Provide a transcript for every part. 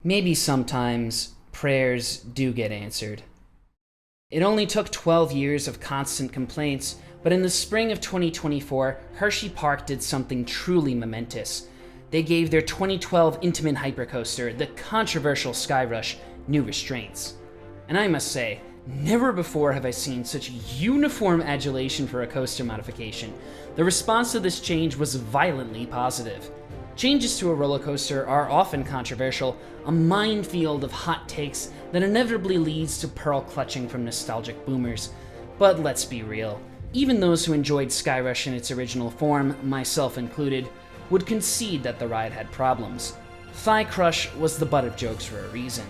maybe sometimes prayers do get answered. It only took 12 years of constant complaints, but in the spring of 2024, Hersheypark did something truly momentous. They gave their 2012 Intamin Hypercoaster, the controversial Skyrush, new restraints. And I must say, never before have I seen such uniform adulation for a coaster modification. The response to this change was violently positive. Changes to a roller coaster are often controversial, a minefield of hot takes that inevitably leads to pearl clutching from nostalgic boomers. But let's be real, even those who enjoyed Skyrush in its original form, myself included, would concede that the ride had problems. Thigh Crush was the butt of jokes for a reason.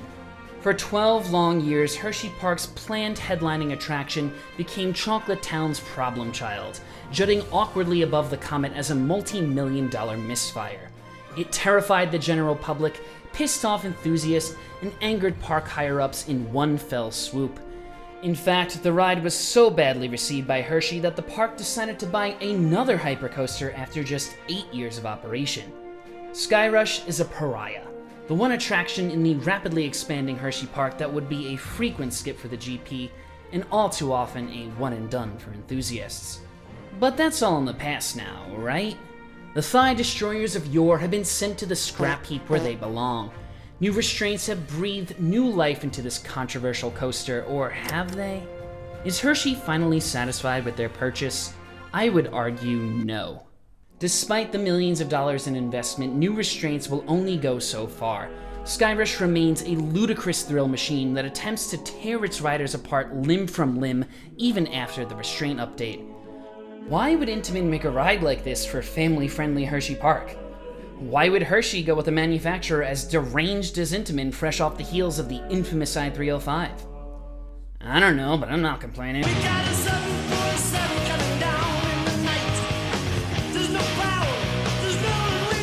For 12 long years, Hersheypark's planned headlining attraction became Chocolate Town's problem child, jutting awkwardly above the comet as a multi-million-dollar misfire. It terrified the general public, pissed off enthusiasts, and angered park higher-ups in one fell swoop. In fact, the ride was so badly received by Hershey that the park decided to buy another hypercoaster after just 8 years of operation. Skyrush is a pariah, the one attraction in the rapidly expanding Hersheypark that would be a frequent skip for the GP, and all too often a one-and-done for enthusiasts. But that's all in the past now, right? The thigh destroyers of yore have been sent to the scrap heap where they belong. New restraints have breathed new life into this controversial coaster, or have they? Is Hershey finally satisfied with their purchase? I would argue no. Despite the millions of dollars in investment, new restraints will only go so far. Skyrush remains a ludicrous thrill machine that attempts to tear its riders apart limb from limb, even after the restraint update. Why would Intamin make a ride like this for family-friendly Hersheypark? Why would Hershey go with a manufacturer as deranged as Intamin fresh off the heels of the infamous i305? I don't know, but I'm not complaining.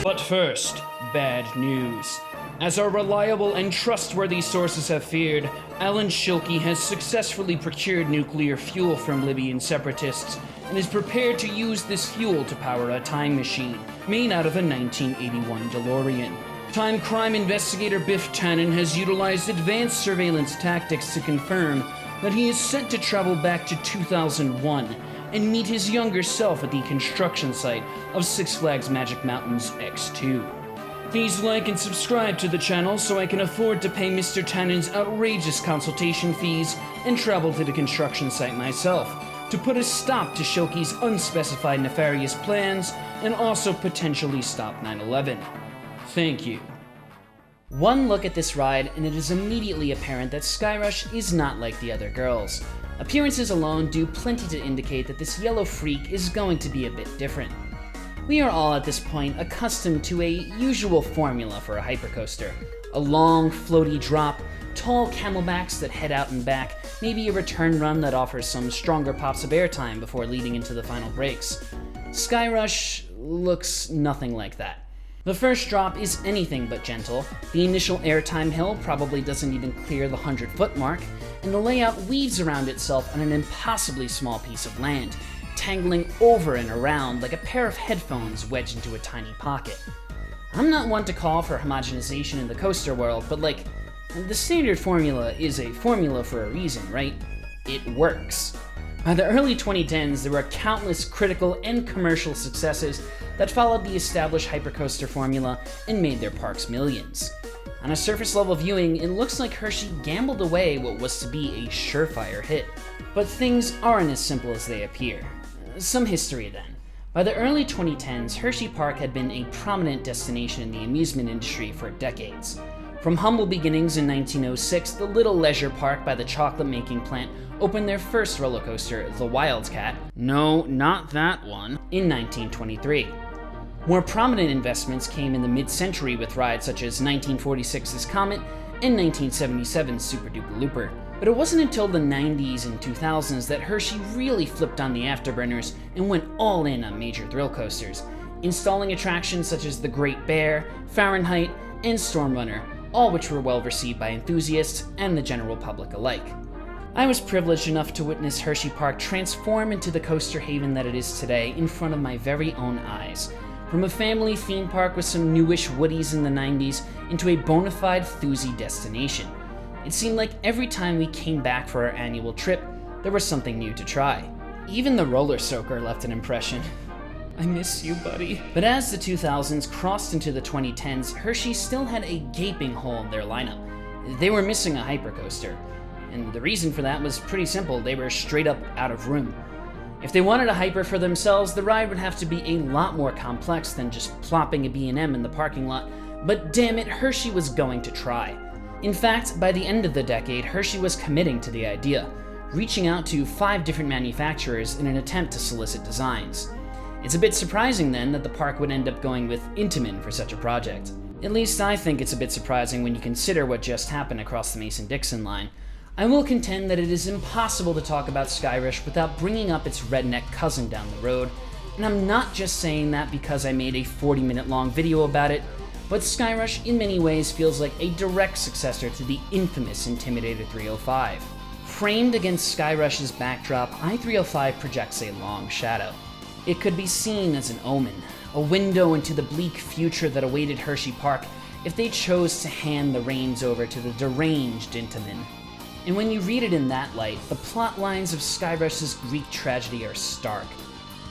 But first, bad news. As our reliable and trustworthy sources have feared, Alan Schilke has successfully procured nuclear fuel from Libyan separatists and is prepared to use this fuel to power a time machine made out of a 1981 DeLorean. Time crime investigator Biff Tannen has utilized advanced surveillance tactics to confirm that he is set to travel back to 2001 and meet his younger self at the construction site of Six Flags Magic Mountain's X2. Please like and subscribe to the channel so I can afford to pay Mr. Tannen's outrageous consultation fees and travel to the construction site myself to put a stop to Schilke's unspecified nefarious plans and also potentially stop 9/11. Thank you. One look at this ride and it is immediately apparent that Skyrush is not like the other girls. Appearances alone do plenty to indicate that this yellow freak is going to be a bit different. We are all at this point accustomed to a usual formula for a hypercoaster. A long, floaty drop, tall camelbacks that head out and back, maybe a return run that offers some stronger pops of airtime before leading into the final brakes. Skyrush looks nothing like that. The first drop is anything but gentle, the initial airtime hill probably doesn't even clear the 100-foot mark, and the layout weaves around itself on an impossibly small piece of land, tangling over and around like a pair of headphones wedged into a tiny pocket. I'm not one to call for homogenization in the coaster world, but the standard formula is a formula for a reason, right? It works. By the early 2010s, there were countless critical and commercial successes that followed the established hypercoaster formula and made their parks millions. On a surface-level viewing, it looks like Hershey gambled away what was to be a surefire hit. But things aren't as simple as they appear. Some history then. By the early 2010s, Hersheypark had been a prominent destination in the amusement industry for decades. From humble beginnings in 1906, the Little Leisure Park by the chocolate-making plant opened their first roller coaster, the Wildcat, no, not that one, in 1923. More prominent investments came in the mid-century with rides such as 1946's Comet and 1977's Super Duper Looper. But it wasn't until the 90s and 2000s that Hershey really flipped on the afterburners and went all in on major thrill coasters, installing attractions such as the Great Bear, Fahrenheit, and Storm Runner, all which were well received by enthusiasts and the general public alike. I was privileged enough to witness Hersheypark transform into the coaster haven that it is today in front of my very own eyes. from a family theme park with some newish woodies in the 90s into a bona fide thuzy destination. It seemed like every time we came back for our annual trip, there was something new to try. Even the roller soaker left an impression. I miss you, buddy. But as the 2000s crossed into the 2010s, Hershey still had a gaping hole in their lineup. They were missing a hypercoaster. And the reason for that was pretty simple. They were straight up out of room. If they wanted a hyper for themselves, the ride would have to be a lot more complex than just plopping a B&M in the parking lot, but damn it, Hershey was going to try. In fact, by the end of the decade, Hershey was committing to the idea, reaching out to 5 different manufacturers in an attempt to solicit designs. It's a bit surprising then that the park would end up going with Intamin for such a project. At least I think it's a bit surprising when you consider what just happened across the Mason-Dixon line. I will contend that it is impossible to talk about Skyrush without bringing up its redneck cousin down the road, and I'm not just saying that because I made a 40-minute long video about it, but Skyrush in many ways feels like a direct successor to the infamous Intimidator 305. Framed against Skyrush's backdrop, I-305 projects a long shadow. It could be seen as an omen, a window into the bleak future that awaited Hersheypark if they chose to hand the reins over to the deranged Intamin. And when you read it in that light, the plot lines of Skyrush's Greek tragedy are stark.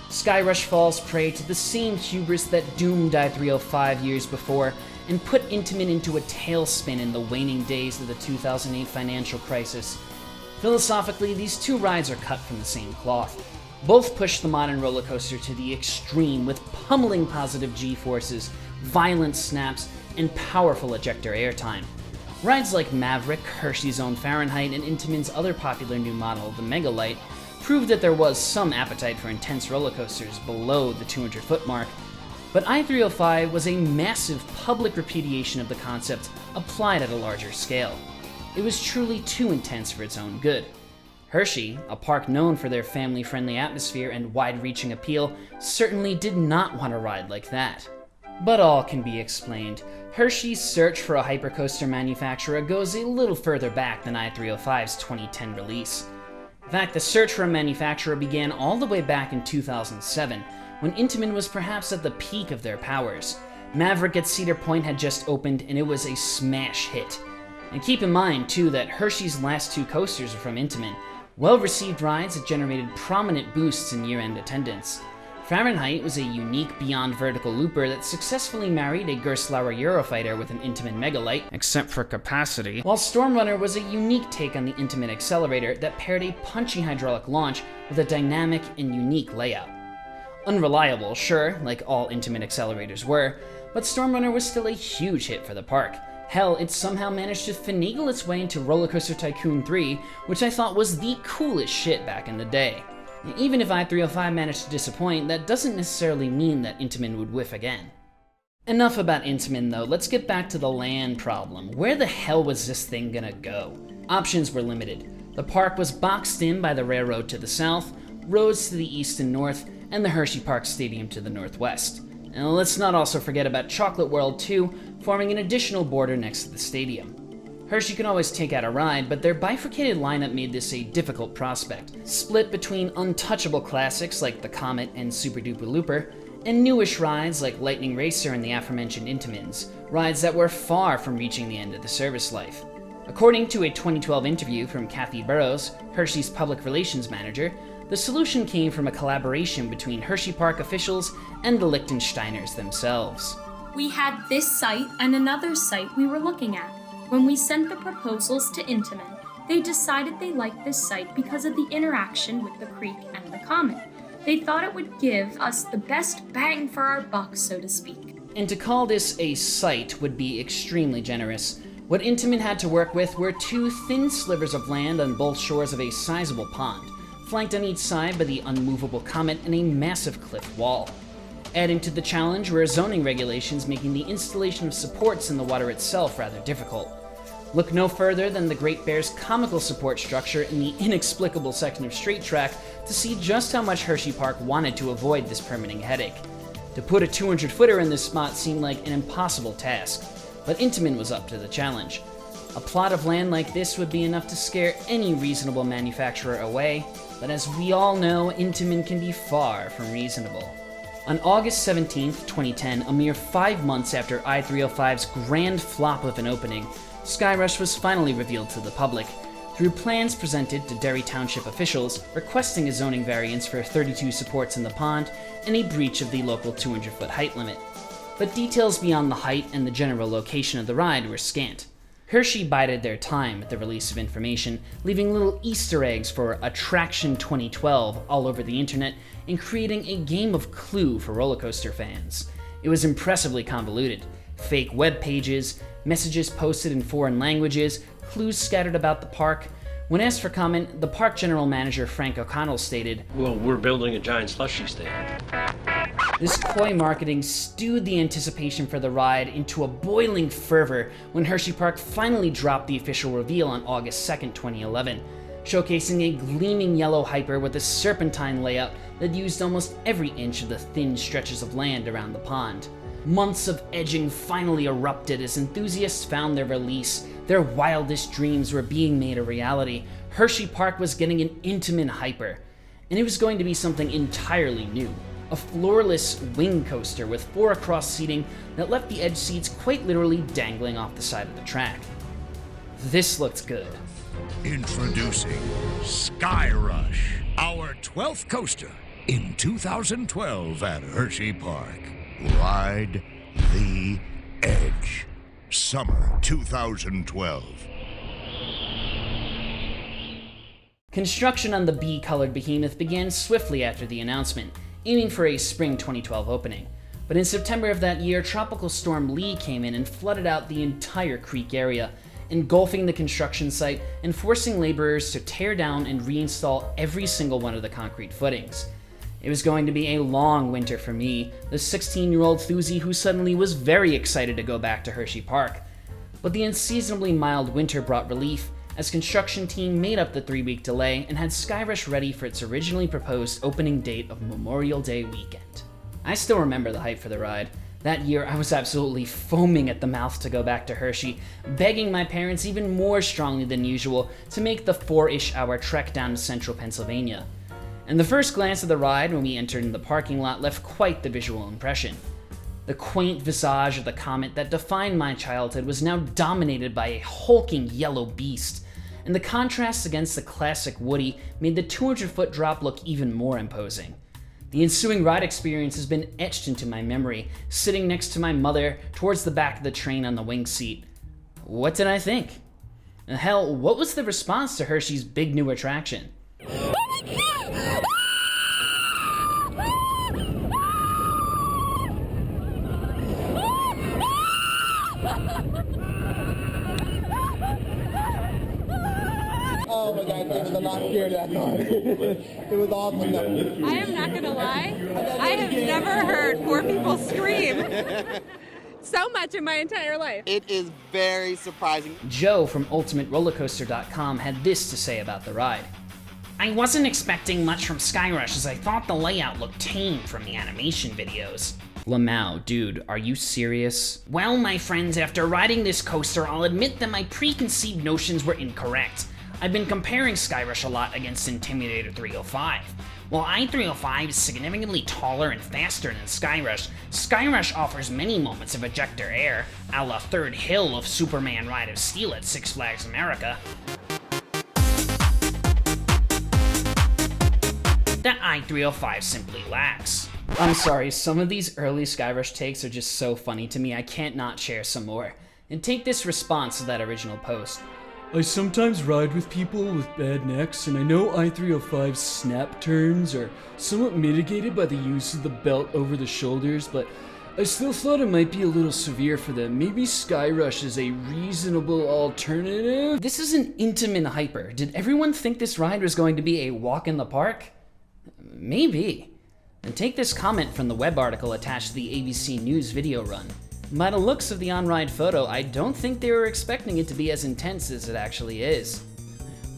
Skyrush falls prey to the same hubris that doomed I-305 years before and put Intamin into a tailspin in the waning days of the 2008 financial crisis. Philosophically, these two rides are cut from the same cloth. Both push the modern roller coaster to the extreme with pummeling positive G-forces, violent snaps, and powerful ejector airtime. Rides like Maverick, Hershey's own Fahrenheit, and Intamin's other popular new model, the Megalight, proved that there was some appetite for intense roller coasters below the 200-foot mark, but I-305 was a massive public repudiation of the concept applied at a larger scale. It was truly too intense for its own good. Hershey, a park known for their family-friendly atmosphere and wide-reaching appeal, certainly did not want a ride like that. But all can be explained. Hershey's search for a hypercoaster manufacturer goes a little further back than I-305's 2010 release. In fact, the search for a manufacturer began all the way back in 2007, when Intamin was perhaps at the peak of their powers. Maverick at Cedar Point had just opened, and it was a smash hit. And keep in mind, too, that Hershey's last 2 coasters are from Intamin, well-received rides that generated prominent boosts in year-end attendance. Fahrenheit was a unique beyond vertical looper that successfully married a Gerstlauer Eurofighter with an Intamin Megalight, except for capacity, while Stormrunner was a unique take on the Intamin Accelerator that paired a punchy hydraulic launch with a dynamic and unique layout. Unreliable, sure, like all Intamin accelerators were, but Stormrunner was still a huge hit for the park. Hell, it somehow managed to finagle its way into Roller Coaster Tycoon 3, which I thought was the coolest shit back in the day. Even if I-305 managed to disappoint, that doesn't necessarily mean that Intamin would whiff again. Enough about Intamin though, let's get back to the land problem. Where the hell was this thing gonna go? Options were limited. The park was boxed in by the railroad to the south, roads to the east and north, and the Hersheypark Stadium to the northwest. And let's not also forget about Chocolate World 2, forming an additional border next to the stadium. Hershey can always take out a ride, but their bifurcated lineup made this a difficult prospect, split between untouchable classics like the Comet and Super Duper Looper, and newish rides like Lightning Racer and the aforementioned Intamins, rides that were far from reaching the end of the service life. According to a 2012 interview from Kathy Burrows, Hershey's public relations manager, the solution came from a collaboration between Hersheypark officials and the Liechtensteiners themselves. We had this site and another site we were looking at. When we sent the proposals to Intamin, they decided they liked this site because of the interaction with the creek and the comet. They thought it would give us the best bang for our buck, so to speak. And to call this a site would be extremely generous. What Intamin had to work with were 2 thin slivers of land on both shores of a sizable pond, flanked on each side by the unmovable comet and a massive cliff wall. Adding to the challenge were zoning regulations making the installation of supports in the water itself rather difficult. Look no further than the Great Bear's comical support structure in the inexplicable section of straight track to see just how much Hersheypark wanted to avoid this permitting headache. To put a 200-footer in this spot seemed like an impossible task, but Intamin was up to the challenge. A plot of land like this would be enough to scare any reasonable manufacturer away, but as we all know, Intamin can be far from reasonable. On August 17, 2010, a mere 5 months after I-305's grand flop of an opening, Skyrush was finally revealed to the public, through plans presented to Derry Township officials requesting a zoning variance for 32 supports in the pond and a breach of the local 200-foot height limit. But details beyond the height and the general location of the ride were scant. Hershey bided their time at the release of information, leaving little Easter eggs for Attraction 2012 all over the internet and creating a game of Clue for roller coaster fans. It was impressively convoluted. Fake web pages, messages posted in foreign languages, clues scattered about the park. When asked for comment, the park general manager Frank O'Connell stated, "Well, we're building a giant slushie stand." This coy marketing stewed the anticipation for the ride into a boiling fervor when Hersheypark finally dropped the official reveal on August 2nd, 2011, showcasing a gleaming yellow hyper with a serpentine layout that used almost every inch of the thin stretches of land around the pond. Months of edging finally erupted as enthusiasts found their release. Their wildest dreams were being made a reality. Hersheypark was getting an Intamin hyper, and it was going to be something entirely new. A floorless wing coaster with 4 across seating that left the edge seats quite literally dangling off the side of the track. This looked good. Introducing Skyrush, our 12th coaster in 2012 at Hersheypark. Ride the Edge. Summer 2012. Construction on the bee-colored behemoth began swiftly after the announcement, aiming for a spring 2012 opening. But in September of that year, Tropical Storm Lee came in and flooded out the entire creek area, engulfing the construction site and forcing laborers to tear down and reinstall every single one of the concrete footings. It was going to be a long winter for me, the 16-year-old Thuzy who suddenly was very excited to go back to Hersheypark. But the unseasonably mild winter brought relief, as construction team made up the 3-week delay and had Skyrush ready for its originally proposed opening date of Memorial Day weekend. I still remember the hype for the ride. That year, I was absolutely foaming at the mouth to go back to Hershey, begging my parents even more strongly than usual to make the 4-ish hour trek down to central Pennsylvania. And the first glance at the ride when we entered in the parking lot left quite the visual impression. The quaint visage of the comet that defined my childhood was now dominated by a hulking yellow beast, and the contrasts against the classic Woody made the 200-foot drop look even more imposing. The ensuing ride experience has been etched into my memory, sitting next to my mother towards the back of the train on the wing seat. What did I think? Hell, what was the response to Hershey's big new attraction? Oh my God, David, I'm not scared that time. It was awesome though. I am not gonna lie, I have never heard 4 people scream so much in my entire life. It is very surprising. Joe from UltimateRollercoaster.com had this to say about the ride. I wasn't expecting much from Skyrush as I thought the layout looked tame from the animation videos. Lamau, dude, are you serious? Well, my friends, after riding this coaster, I'll admit that my preconceived notions were incorrect. I've been comparing Skyrush a lot against Intimidator 305. While I-305 is significantly taller and faster than Skyrush, Skyrush offers many moments of ejector air, a la Third Hill of Superman Ride of Steel at Six Flags America, that I-305 simply lacks. I'm sorry, some of these early Skyrush takes are just so funny to me I can't not share some more. And take this response to that original post. I sometimes ride with people with bad necks, and I know I-305's snap turns are somewhat mitigated by the use of the belt over the shoulders, but I still thought it might be a little severe for them. Maybe Skyrush is a reasonable alternative? This is an Intamin hyper. Did everyone think this ride was going to be a walk in the park? Maybe. And take this comment from the web article attached to the ABC News video run. By the looks of the on-ride photo, I don't think they were expecting it to be as intense as it actually is.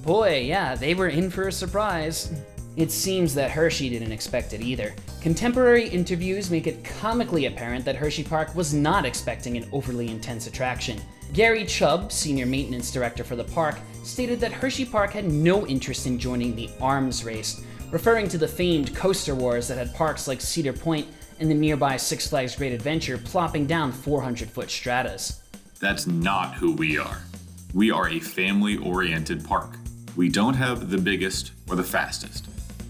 Boy, yeah, they were in for a surprise. It seems that Hershey didn't expect it either. Contemporary interviews make it comically apparent that Hersheypark was not expecting an overly intense attraction. Gary Chubb, senior maintenance director for the park, stated that Hersheypark had no interest in joining the arms race, referring to the famed coaster wars that had parks like Cedar Point and the nearby Six Flags Great Adventure plopping down 400-foot stratas. That's not who we are. We are a family-oriented park. We don't have the biggest or the fastest,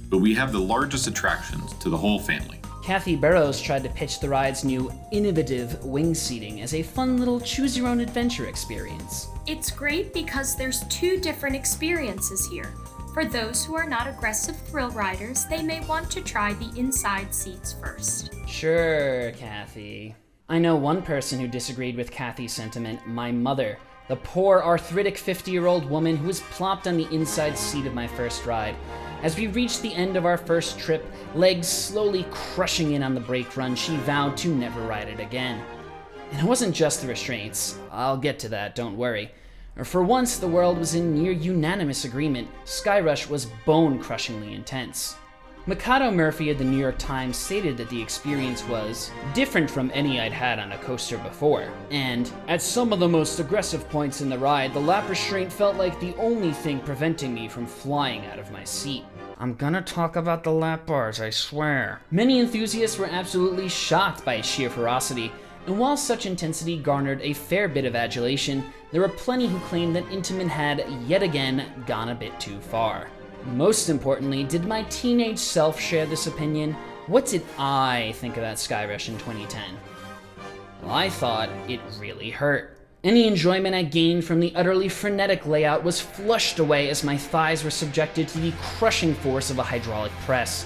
but we have the largest attractions to the whole family. Kathy Burrows tried to pitch the ride's new innovative wing seating as a fun little choose-your-own-adventure experience. It's great because there's two different experiences here. For those who are not aggressive thrill riders, they may want to try the inside seats first. Sure, Kathy. I know one person who disagreed with Kathy's sentiment, my mother, the poor arthritic 50-year-old woman who was plopped on the inside seat of my first ride. As we reached the end of our first trip, legs slowly crushing in on the brake run, she vowed to never ride it again. And it wasn't just the restraints. I'll get to that, don't worry. For once, the world was in near unanimous agreement. Skyrush was bone-crushingly intense. Mikado Murphy of the New York Times stated that the experience was different from any I'd had on a coaster before, and at some of the most aggressive points in the ride, the lap restraint felt like the only thing preventing me from flying out of my seat. I'm gonna talk about the lap bars, I swear. Many enthusiasts were absolutely shocked by its sheer ferocity, and while such intensity garnered a fair bit of adulation, there were plenty who claimed that Intamin had, yet again, gone a bit too far. Most importantly, did my teenage self share this opinion? What did I think of that Skyrush in 2010? Well, I thought it really hurt. Any enjoyment I gained from the utterly frenetic layout was flushed away as my thighs were subjected to the crushing force of a hydraulic press.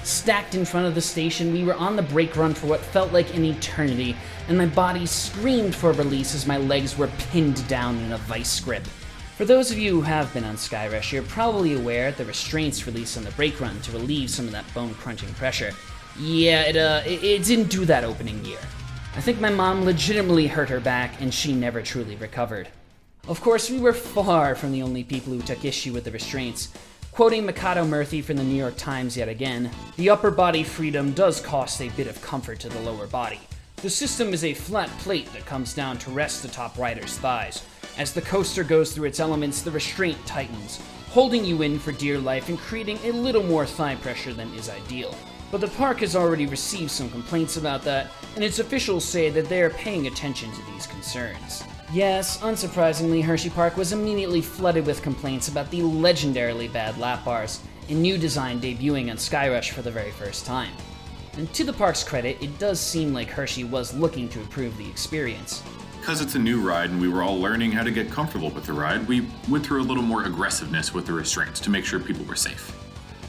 Stacked in front of the station, we were on the brake run for what felt like an eternity, and my body screamed for release as my legs were pinned down in a vice grip. For those of you who have been on Skyrush, you're probably aware the restraints release on the brake run to relieve some of that bone-crunching pressure. Yeah, it didn't do that opening year. I think my mom legitimately hurt her back, and she never truly recovered. Of course, we were far from the only people who took issue with the restraints. Quoting Mikado Murphy from the New York Times yet again, "The upper body freedom does cost a bit of comfort to the lower body. The system is a flat plate that comes down to rest atop rider's thighs. As the coaster goes through its elements, the restraint tightens, holding you in for dear life and creating a little more thigh pressure than is ideal. But the park has already received some complaints about that, and its officials say that they are paying attention to these concerns." Yes, unsurprisingly, Hersheypark was immediately flooded with complaints about the legendarily bad lap bars, a new design debuting on Skyrush for the very first time. And to the park's credit, it does seem like Hershey was looking to improve the experience. Because it's a new ride and we were all learning how to get comfortable with the ride, we went through a little more aggressiveness with the restraints to make sure people were safe.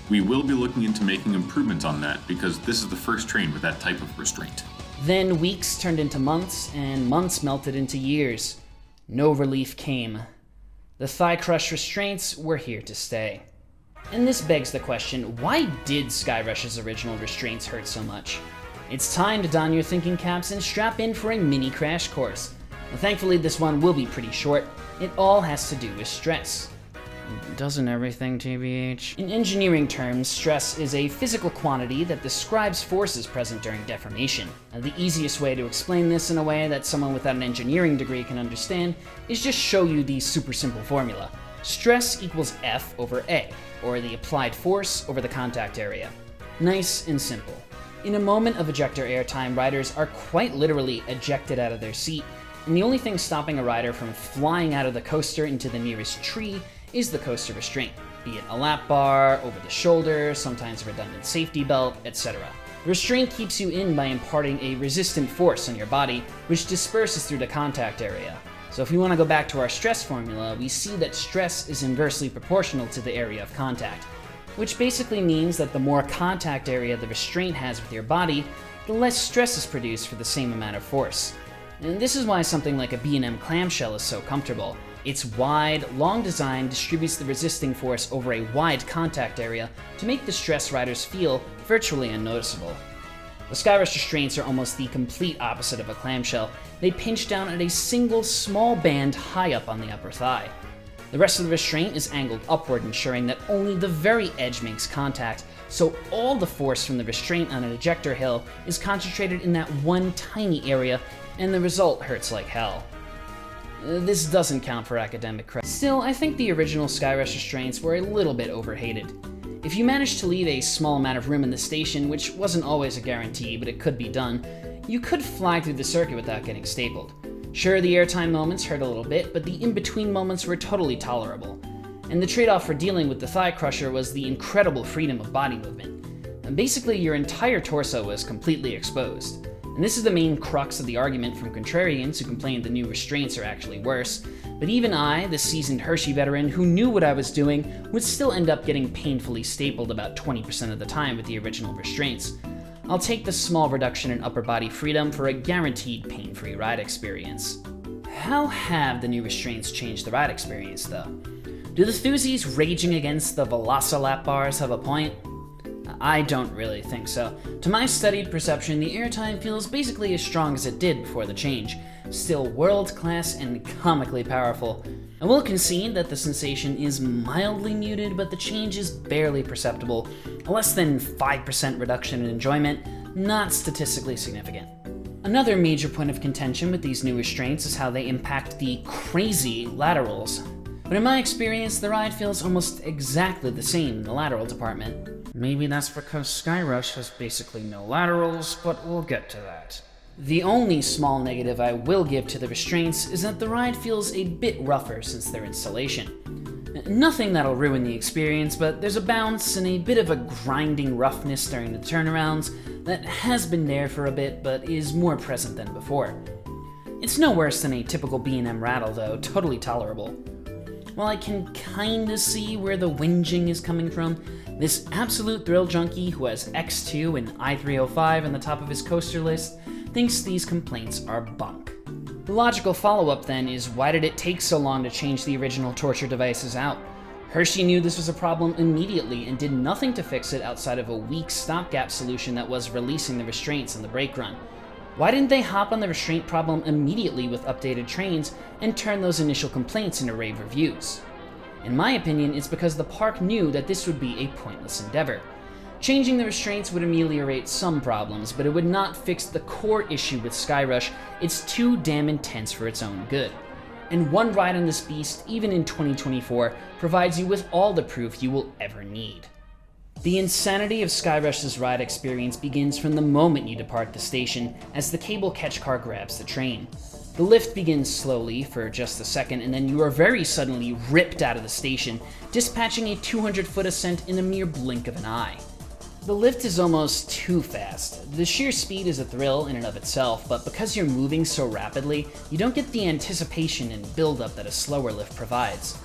We will be looking into making improvements on that because this is the first train with that type of restraint. Then weeks turned into months, and months melted into years. No relief came. The thigh crush restraints were here to stay. And this begs the question, why did Skyrush's original restraints hurt so much? It's time to don your thinking caps and strap in for a mini crash course. Well, thankfully, this one will be pretty short. It all has to do with stress. Doesn't everything, TBH? In engineering terms, stress is a physical quantity that describes forces present during deformation. Now, the easiest way to explain this in a way that someone without an engineering degree can understand is just show you the super simple formula. Stress equals F over A, or the applied force over the contact area. Nice and simple. In a moment of ejector airtime, riders are quite literally ejected out of their seat, and the only thing stopping a rider from flying out of the coaster into the nearest tree is the coaster restraint, be it a lap bar, over the shoulder, sometimes a redundant safety belt, etc. The restraint keeps you in by imparting a resistant force on your body, which disperses through the contact area. So if we want to go back to our stress formula, we see that stress is inversely proportional to the area of contact, which basically means that the more contact area the restraint has with your body, the less stress is produced for the same amount of force. And this is why something like a B&M clamshell is so comfortable. Its wide, long design distributes the resisting force over a wide contact area to make the stress riders feel virtually unnoticeable. The Skyrush restraints are almost the complete opposite of a clamshell. They pinch down at a single small band high up on the upper thigh. The rest of the restraint is angled upward, ensuring that only the very edge makes contact, so all the force from the restraint on an ejector hill is concentrated in that one tiny area, and the result hurts like hell. This doesn't count for academic credit. Still, I think the original Skyrush restraints were a little bit overhated. If you managed to leave a small amount of room in the station, which wasn't always a guarantee, but it could be done, you could fly through the circuit without getting stapled. Sure, the airtime moments hurt a little bit, but the in-between moments were totally tolerable. And the trade-off for dealing with the thigh crusher was the incredible freedom of body movement. And basically, your entire torso was completely exposed. And this is the main crux of the argument from contrarians who complained the new restraints are actually worse. But even I, the seasoned Hershey veteran who knew what I was doing, would still end up getting painfully stapled about 20% of the time with the original restraints. I'll take the small reduction in upper body freedom for a guaranteed pain-free ride experience. How have the new restraints changed the ride experience, though? Do the Thuzies raging against the Veloci-lap bars have a point? I don't really think so. To my studied perception, the airtime feels basically as strong as it did before the change. Still world-class and comically powerful. I will concede that the sensation is mildly muted, but the change is barely perceptible. A less than 5% reduction in enjoyment, not statistically significant. Another major point of contention with these new restraints is how they impact the crazy laterals. But in my experience, the ride feels almost exactly the same in the lateral department. Maybe that's because Skyrush has basically no laterals, but we'll get to that. The only small negative I will give to the restraints is that the ride feels a bit rougher since their installation. Nothing that'll ruin the experience, but there's a bounce and a bit of a grinding roughness during the turnarounds that has been there for a bit, but is more present than before. It's no worse than a typical B&M rattle though, totally tolerable. While I can kinda see where the whinging is coming from, this absolute thrill junkie who has X2 and I-305 on the top of his coaster list thinks these complaints are bunk. The logical follow-up then is, why did it take so long to change the original torture devices out? Hershey knew this was a problem immediately and did nothing to fix it outside of a weak stopgap solution that was releasing the restraints in the brake run. Why didn't they hop on the restraint problem immediately with updated trains and turn those initial complaints into rave reviews? In my opinion, it's because the park knew that this would be a pointless endeavor. Changing the restraints would ameliorate some problems, but it would not fix the core issue with Skyrush. It's too damn intense for its own good. And one ride on this beast, even in 2024, provides you with all the proof you will ever need. The insanity of Skyrush's ride experience begins from the moment you depart the station, as the cable catch car grabs the train. The lift begins slowly for just a second, and then you are very suddenly ripped out of the station, dispatching a 200-foot ascent in a mere blink of an eye. The lift is almost too fast. The sheer speed is a thrill in and of itself, but because you're moving so rapidly, you don't get the anticipation and build-up that a slower lift provides.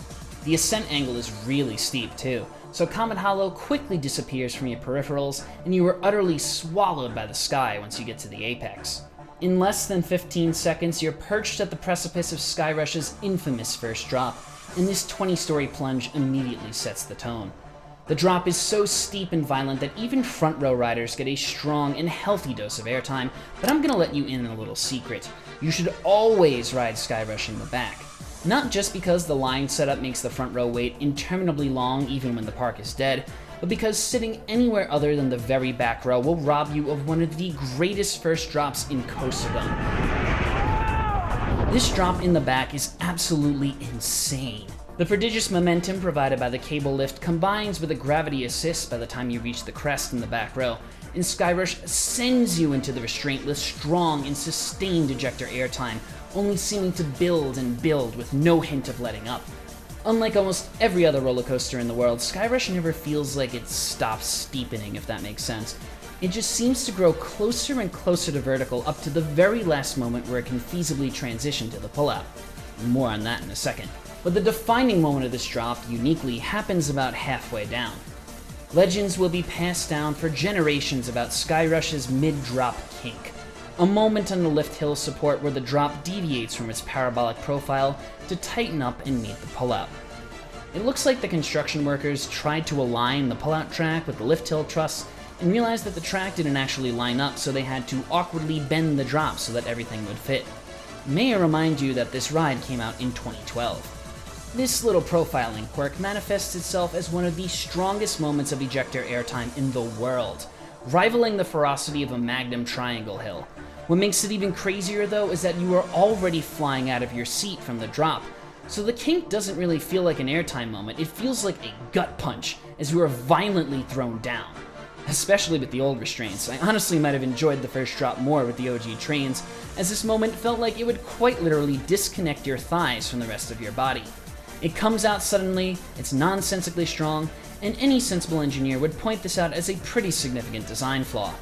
The ascent angle is really steep too, so Comet Hollow quickly disappears from your peripherals, and you are utterly swallowed by the sky once you get to the apex. In less than 15 seconds, you're perched at the precipice of Skyrush's infamous first drop, and this 20-story plunge immediately sets the tone. The drop is so steep and violent that even front row riders get a strong and healthy dose of airtime, but I'm gonna let you in on a little secret. You should always ride Skyrush in the back. Not just because the line setup makes the front row wait interminably long even when the park is dead, but because sitting anywhere other than the very back row will rob you of one of the greatest first drops in coasterdom. This drop in the back is absolutely insane. The prodigious momentum provided by the cable lift combines with a gravity assist by the time you reach the crest in the back row, and Skyrush sends you into the restraint with strong and sustained ejector airtime, only seeming to build and build with no hint of letting up. Unlike almost every other roller coaster in the world, Skyrush never feels like it stops steepening, if that makes sense. It just seems to grow closer and closer to vertical up to the very last moment where it can feasibly transition to the pullout. More on that in a second. But the defining moment of this drop, uniquely, happens about halfway down. Legends will be passed down for generations about Skyrush's mid-drop kink. A moment on the lift hill support where the drop deviates from its parabolic profile to tighten up and meet the pullout. It looks like the construction workers tried to align the pullout track with the lift hill truss and realized that the track didn't actually line up, so they had to awkwardly bend the drop so that everything would fit. May I remind you that this ride came out in 2012. This little profiling quirk manifests itself as one of the strongest moments of ejector airtime in the world, rivaling the ferocity of a Magnum Triangle Hill. What makes it even crazier though is that you are already flying out of your seat from the drop, So the kink doesn't really feel like an airtime moment, it feels like a gut punch as we were violently thrown down. Especially with the old restraints. I honestly might have enjoyed the first drop more with the OG trains, as this moment felt like it would quite literally disconnect your thighs from the rest of your body. It comes out suddenly, it's nonsensically strong, and any sensible engineer would point this out as a pretty significant design flaw.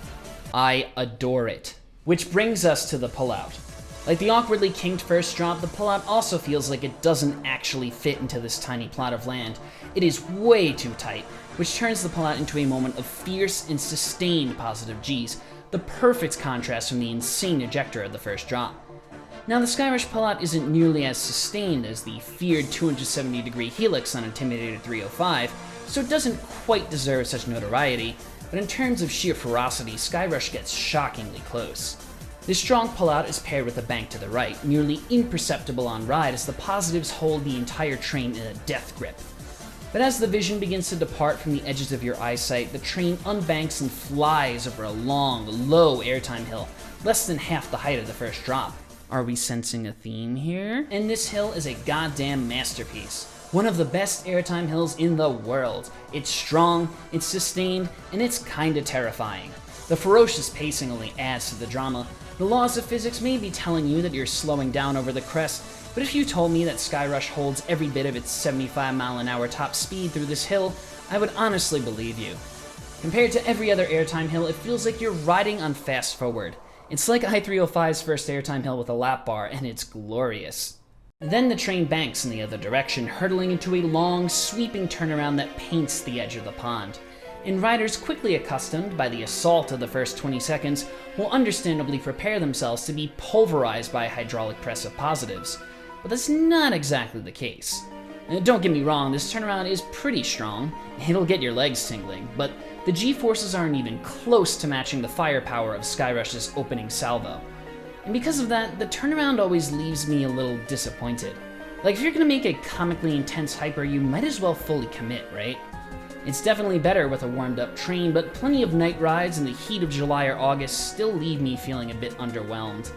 I adore it. Which brings us to the pullout. Like the awkwardly kinked first drop, the pullout also feels like it doesn't actually fit into this tiny plot of land. It is way too tight, which turns the pullout into a moment of fierce and sustained positive Gs, the perfect contrast from the insane ejector of the first drop. Now the Skyrush pullout isn't nearly as sustained as the feared 270-degree helix on Intimidator 305, so it doesn't quite deserve such notoriety, but in terms of sheer ferocity, Skyrush gets shockingly close. This strong pullout is paired with a bank to the right, nearly imperceptible on ride as the positives hold the entire train in a death grip. But as the vision begins to depart from the edges of your eyesight, the train unbanks and flies over a long, low airtime hill, less than half the height of the first drop. Are we sensing a theme here? And this hill is a goddamn masterpiece. One of the best airtime hills in the world. It's strong, it's sustained, and it's kinda terrifying. The ferocious pacing only adds to the drama. The laws of physics may be telling you that you're slowing down over the crest, but if you told me that Skyrush holds every bit of its 75-mile-an-hour top speed through this hill, I would honestly believe you. Compared to every other airtime hill, it feels like you're riding on fast forward. It's like I-305's first airtime hill with a lap bar, and it's glorious. Then the train banks in the other direction, hurtling into a long, sweeping turnaround that paints the edge of the pond. And riders quickly accustomed by the assault of the first 20 seconds will understandably prepare themselves to be pulverized by a hydraulic press of positives. But that's not exactly the case. Don't get me wrong, this turnaround is pretty strong, it'll get your legs tingling, but the G-forces aren't even close to matching the firepower of Skyrush's opening salvo. And because of that, the turnaround always leaves me a little disappointed. Like, if you're gonna make a comically intense hyper, you might as well fully commit, right? It's definitely better with a warmed-up train, but plenty of night rides in the heat of July or August still leave me feeling a bit underwhelmed.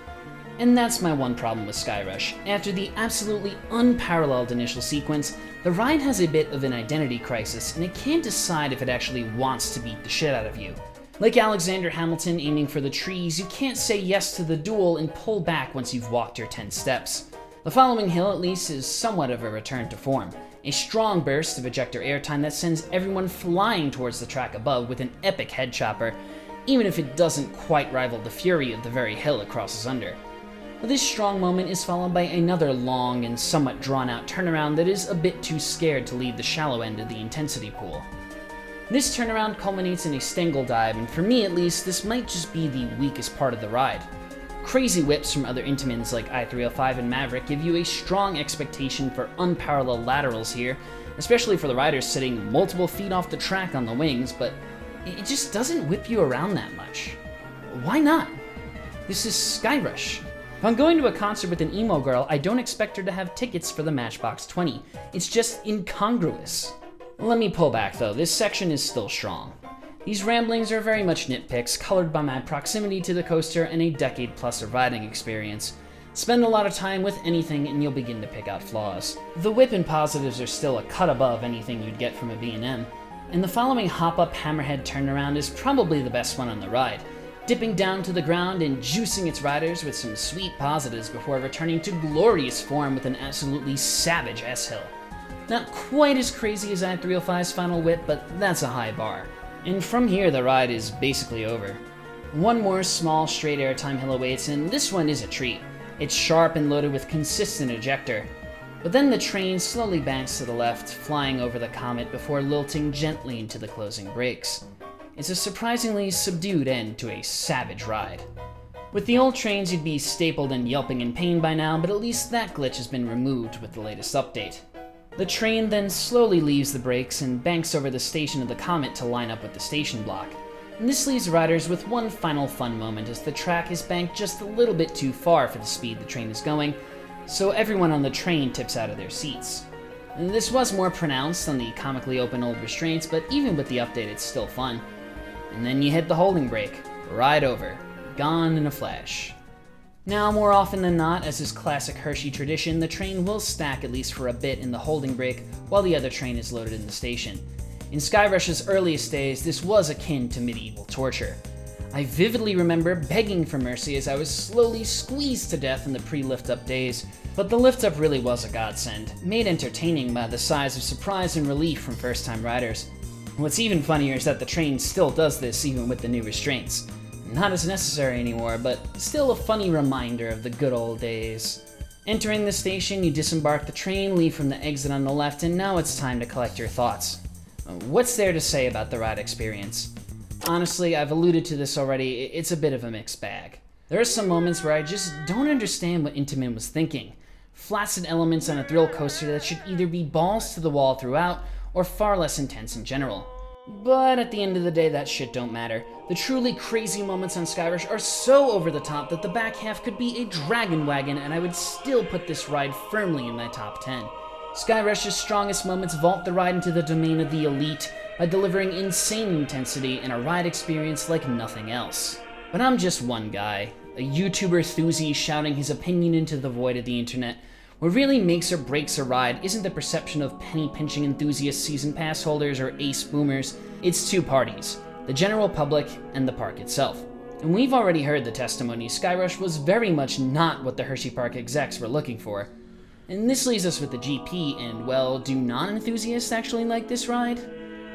And that's my one problem with Skyrush. After the absolutely unparalleled initial sequence, the ride has a bit of an identity crisis, and it can't decide if it actually wants to beat the shit out of you. Like Alexander Hamilton aiming for the trees, you can't say yes to the duel and pull back once you've walked your 10 steps. The following hill, at least, is somewhat of a return to form. A strong burst of ejector airtime that sends everyone flying towards the track above with an epic head chopper, even if it doesn't quite rival the fury of the very hill it crosses under. But this strong moment is followed by another long and somewhat drawn-out turnaround that is a bit too scared to leave the shallow end of the intensity pool. This turnaround culminates in a Stengel dive, and for me at least, this might just be the weakest part of the ride. Crazy whips from other Intamins like I-305 and Maverick give you a strong expectation for unparalleled laterals here, especially for the riders sitting multiple feet off the track on the wings, but it just doesn't whip you around that much. Why not? This is Skyrush. If I'm going to a concert with an emo girl, I don't expect her to have tickets for the Matchbox 20. It's just incongruous. Let me pull back though, this section is still strong. These ramblings are very much nitpicks, colored by my proximity to the coaster and a decade plus of riding experience. Spend a lot of time with anything and you'll begin to pick out flaws. The whip and positives are still a cut above anything you'd get from a B&M, and the following hop-up hammerhead turnaround is probably the best one on the ride, dipping down to the ground and juicing its riders with some sweet positives before returning to glorious form with an absolutely savage S-hill. Not quite as crazy as I-305's final whip, but that's a high bar. And from here, the ride is basically over. One more small straight airtime hill awaits, and this one is a treat. It's sharp and loaded with consistent ejector. But then the train slowly banks to the left, flying over the comet before lilting gently into the closing brakes. It's a surprisingly subdued end to a savage ride. With the old trains, you'd be stapled and yelping in pain by now, but at least that glitch has been removed with the latest update. The train then slowly leaves the brakes and banks over the station of the comet to line up with the station block. And this leaves riders with one final fun moment as the track is banked just a little bit too far for the speed the train is going, so everyone on the train tips out of their seats. And this was more pronounced on the comically open old restraints, but even with the update it's still fun. And then you hit the holding brake, ride over, gone in a flash. Now, more often than not, as is classic Hershey tradition, the train will stack at least for a bit in the holding break while the other train is loaded in the station. In Skyrush's earliest days, this was akin to medieval torture. I vividly remember begging for mercy as I was slowly squeezed to death in the pre-lift-up days, but the lift-up really was a godsend, made entertaining by the sighs of surprise and relief from first-time riders. What's even funnier is that the train still does this even with the new restraints. Not as necessary anymore, but still a funny reminder of the good old days. Entering the station, you disembark the train, leave from the exit on the left, and now it's time to collect your thoughts. What's there to say about the ride experience? Honestly, I've alluded to this already, it's a bit of a mixed bag. There are some moments where I just don't understand what Intamin was thinking. Flaccid elements on a thrill coaster that should either be balls to the wall throughout, or far less intense in general. But at the end of the day, that shit don't matter. The truly crazy moments on Skyrush are so over the top that the back half could be a dragon wagon, and I would still put this ride firmly in my top 10. Skyrush's strongest moments vault the ride into the domain of the elite by delivering insane intensity and a ride experience like nothing else. But I'm just one guy, a YouTuber thuzy shouting his opinion into the void of the internet. What really makes or breaks a ride isn't the perception of penny-pinching enthusiast season pass holders or ace boomers, it's two parties, the general public and the park itself. And we've already heard the testimony, Skyrush was very much not what the Hersheypark execs were looking for. And this leaves us with the GP, and well, do non-enthusiasts actually like this ride?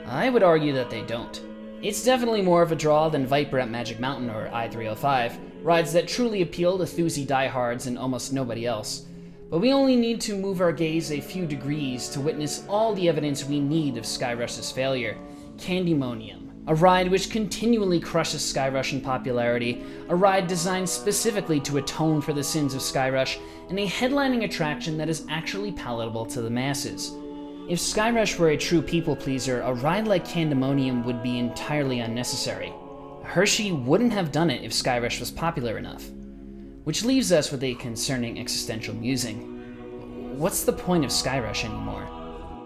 I would argue that they don't. It's definitely more of a draw than Viper at Magic Mountain or I-305, rides that truly appeal to thuzy diehards and almost nobody else. But we only need to move our gaze a few degrees to witness all the evidence we need of Skyrush's failure. Candymonium, a ride which continually crushes Skyrush in popularity, a ride designed specifically to atone for the sins of Skyrush, and a headlining attraction that is actually palatable to the masses. If Skyrush were a true people-pleaser, a ride like Candymonium would be entirely unnecessary. Hershey wouldn't have done it if Skyrush was popular enough. Which leaves us with a concerning existential musing. What's the point of Skyrush anymore?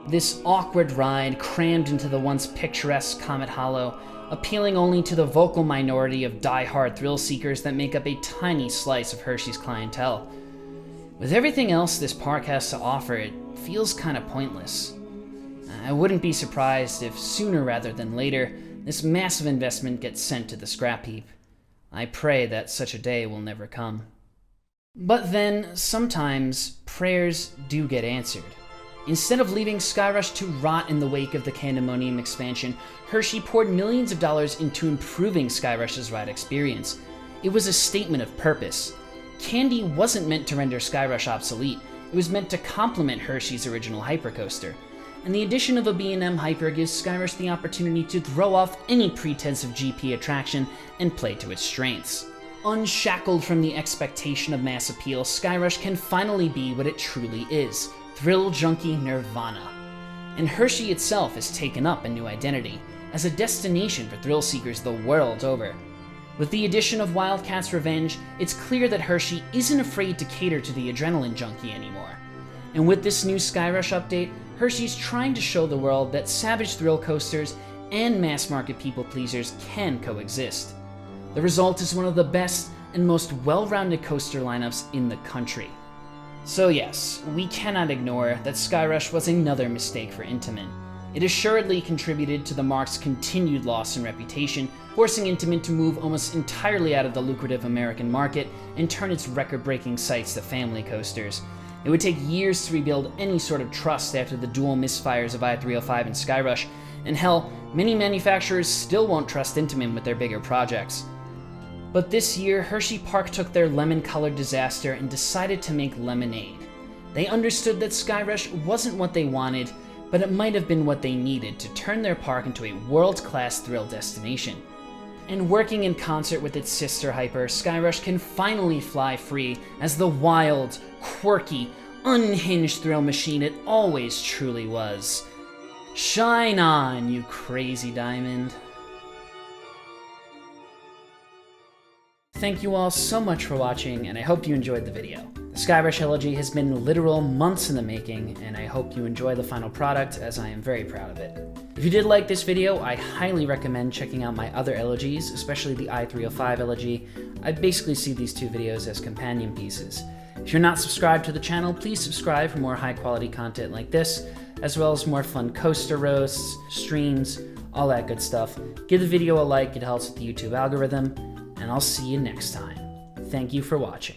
This awkward ride crammed into the once picturesque Comet Hollow, appealing only to the vocal minority of die-hard thrill seekers that make up a tiny slice of Hershey's clientele. With everything else this park has to offer, it feels kinda pointless. I wouldn't be surprised if sooner rather than later, this massive investment gets sent to the scrap heap. I pray that such a day will never come. But then, sometimes, prayers do get answered. Instead of leaving Skyrush to rot in the wake of the Candymonium expansion, Hershey poured millions of dollars into improving Skyrush's ride experience. It was a statement of purpose. Candy wasn't meant to render Skyrush obsolete, it was meant to complement Hershey's original Hypercoaster. And the addition of a B&M Hyper gives Skyrush the opportunity to throw off any pretense of GP attraction and play to its strengths. Unshackled from the expectation of mass appeal, Skyrush can finally be what it truly is, thrill junkie nirvana. And Hershey itself has taken up a new identity, as a destination for thrill seekers the world over. With the addition of Wildcat's Revenge, it's clear that Hershey isn't afraid to cater to the adrenaline junkie anymore. And with this new Skyrush update, Hershey's trying to show the world that savage thrill coasters and mass-market people-pleasers can coexist. The result is one of the best and most well-rounded coaster lineups in the country. So yes, we cannot ignore that Skyrush was another mistake for Intamin. It assuredly contributed to the marque's continued loss in reputation, forcing Intamin to move almost entirely out of the lucrative American market and turn its record-breaking sights to family coasters. It would take years to rebuild any sort of trust after the dual misfires of I-305 and Skyrush, and hell, many manufacturers still won't trust Intamin with their bigger projects. But this year, Hersheypark took their lemon-colored disaster and decided to make lemonade. They understood that Skyrush wasn't what they wanted, but it might have been what they needed to turn their park into a world-class thrill destination. And working in concert with its sister Hyper, Skyrush can finally fly free as the wild, quirky, unhinged thrill machine it always truly was. Shine on, you crazy diamond. Thank you all so much for watching, and I hope you enjoyed the video. Skyrush Elegy has been literal months in the making, and I hope you enjoy the final product, as I am very proud of it. If you did like this video, I highly recommend checking out my other elegies, especially the i305 elegy. I basically see these two videos as companion pieces. If you're not subscribed to the channel, please subscribe for more high quality content like this, as well as more fun coaster roasts, streams, all that good stuff. Give the video a like, it helps with the YouTube algorithm, and I'll see you next time. Thank you for watching.